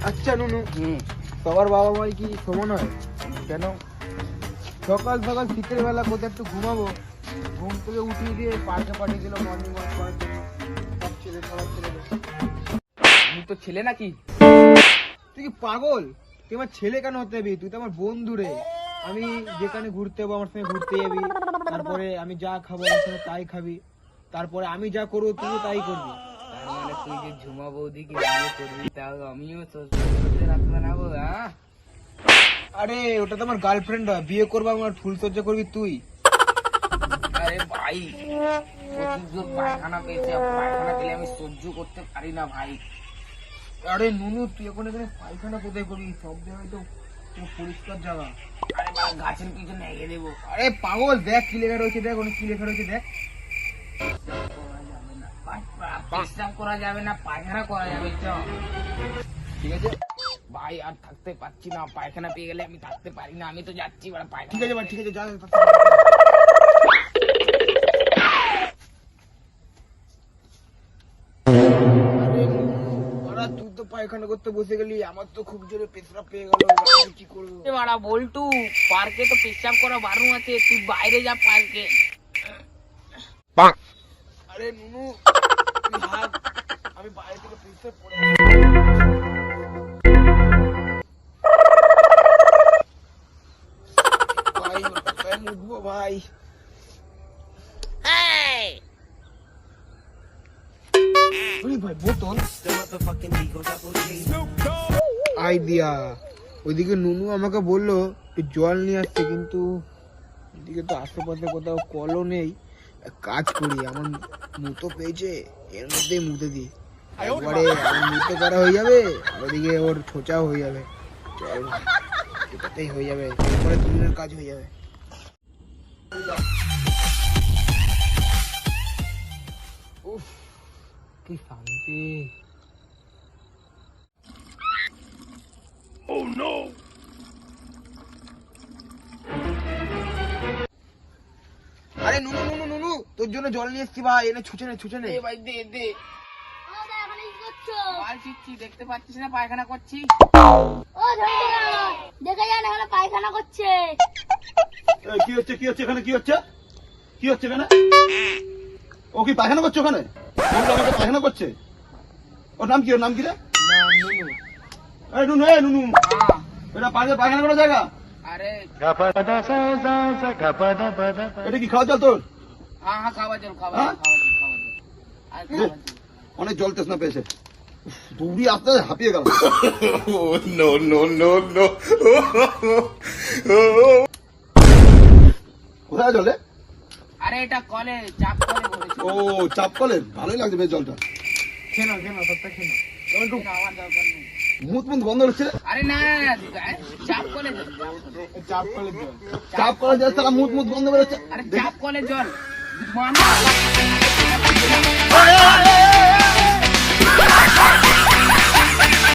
আচ্ছা নুনু, সবার বাবা মাই কি সমান হয়? কেন? সকাল সকাল শীতের বেলা কোথাও একটু ঘুমাবো, ঘুম থেকে উঠিয়ে দিয়ে পার্কে পাঠিয়ে দিল মর্নিং ওয়াক করার জন্য। সব ছেলে সবার ছেলেদের। তুমি তো ছেলে নাকি? তুই কি পাগল? তুই আমার ছেলে কেন হতে যাবি? তুই তো আমার বন্ধু রে। আমি যেখানে ঘুরতে যাবো আমার সঙ্গে ঘুরতে যাবি, তারপরে আমি যা খাবো আমার সঙ্গে তাই খাবি, তারপরে আমি যা করবো তুইও তাই করবি। তার মানে তুই যে ঝুমা বৌদিকে বিয়ে করবি, তাও আমিও সত্যি রাত বানাবো? আরে ওটা তো আমার গার্লফ্রেন্ড হয়, বিয়ে করবো আমার ফুল সজ্জা করবি তুই। আরে ভাই, প্রচুর পায়খানা পেয়েছে, পায়খানা পেলে আমি সহ্য করতে পারি না ভাই। আরে নুনু, তুই এখন এখানে পায়খানা কোথায় করবি? সব জায়গায় তো পুরো পরিষ্কার জায়গা। আরে বাবা, গাছের পিছনে এগিয়ে দেবো। আরে পাগল, দেখ কি লেখা রয়েছে, দেখ অনেক কি লেখা রয়েছে, দেখ। পেশাব করা যাবে না, পায়খানা করা যাবে। চ ঠিক আছে ভাই, আর থাকতে পারছি না, পায়খানা পেয়ে গেলে আমি থাকতে পারি না। আমি তো যাচ্ছি ঠিক পায়খানা। আছে ভাই, ঠিক আছে, যা। আরে নুনু, বাড়া, তুই তো পায়খানা করতে বসে গেলি, আমার তো খুব জোরে পেছাব পেয়ে গেল, আমি কি করবো? বাড়া বল্টু, পার্কে তো পেশাব করা বারণ আছে, তুই বাইরে যা পার্কে। আরে নুনু, তুই হাত, আমি বাইরে থেকে পেছাব পড়ে ভাই, কোথায় মুখবো ভাই? আরে ভাই, বোতল আইডিয়া। ওইদিকে নুনু আমাকে বললো একটু জল নিয়ে আসছে, কিন্তু এদিকে তো আশেপাশে কোথাও কলও নেই। এক কাজ করি, আমার মুতো পেয়েছে, এর মধ্যেই মুতে দিই, একবারে আমার মুতো করা হয়ে যাবে, আর ওদিকে ওর ছোঁচাও হয়ে যাবে। চল, এটাতেই হয়ে যাবে, তারপরে দুজনের কাজ হয়ে যাবে। উফ, কি শান্তি। আরে নুনু নুনু নুনু, তোর জন্য জল নিয়ে এসছি ভাই, এনে ছুঁচে নে, ছুঁচে নে। দে ভাই, দে দে। বাল চিচ্ছি, দেখতে পাচ্ছিস না পায়খানা করছি? দেখে যান এখানে পায়খানা করছে। কি হচ্ছে কি হচ্ছে এখানে? কি হচ্ছে কি হচ্ছে এখানে? ও কি পায়খানা করছে ওখানে? বন্ধু আমাকে পায়খানা করছে। ওর নাম কি? ওর নাম কি রে? নাম নুনু। এই নুনু, এই নুনু, এটা পায়খানা পায়খানা করার জায়গা? আরে এটা কি খাওয়া জল তোর? হ্যাঁ হ্যাঁ, খাওয়া জল, খাওয়া হ্যাঁ? জল, খাওয়া জল, খাওয়া জল। আর খাওয়া জল। অনেক জল তেষ্ণা পেয়েছে, দৌড়ি আসতে হাঁপিয়ে গেল। কোথায় জলে? আরে এটা কলে, চাপ কলে করেছি। ও, চাপ কলের, ভালোই লাগছে বেশ জলটা। খেয়ে নাও, খেয়ে নাও, সবটা খেয়ে নাও। একটু আমার দরকার নেই। মুখ মুখ বন্ধ হচ্ছে। আরে না না না, চাপ কলে জল, চাপ কলের জল। চাপ কলের জল, তারা মুখ মুখ বন্ধ বেরোচ্ছে। আরে চাপ কলে জল।